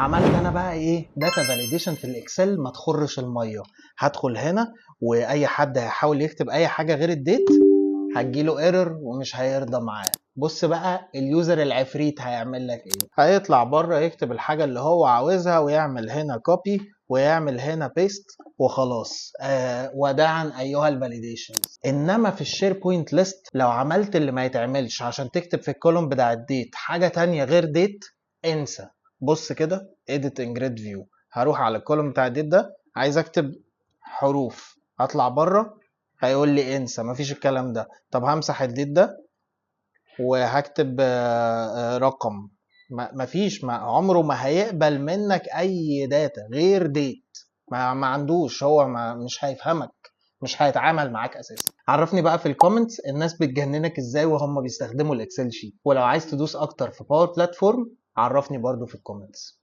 عملت انا بقى ايه داتا فاليديشن في الاكسل ما تخرش الميه. هدخل هنا واي حد هيحاول يكتب اي حاجه غير الديت هتجيله ايرور ومش هيرضى معاه. بص بقى اليوزر العفريت هيعمل لك ايه، هيطلع بره يكتب الحاجه اللي هو عاوزها ويعمل هنا كوبي ويعمل هنا بيست وخلاص. وداعا ايها الفاليديشن. انما في الشير بوينت ليست لو عملت اللي ما يتعملش عشان تكتب في الكولوم بتاع الديت حاجه تانية غير ديت، انسى. بص كده edit in grid view، هروح على الكولوم بتاع الديت ده عايز اكتب حروف، هطلع بره هيقول لي انسى مفيش الكلام ده. طب همسح الديت ده وهكتب رقم، مفيش، عمره ما هيقبل منك اي داتا غير ديت. ما عندوش، هو ما مش هيفهمك، مش هيتعامل معاك اساسا. عرفني بقى في الكومنتس الناس بتجننك ازاي وهم بيستخدموا الاكسل شيت، ولو عايز تدوس اكتر في باور بلاتفورم عرفني برضو في الكومنتس.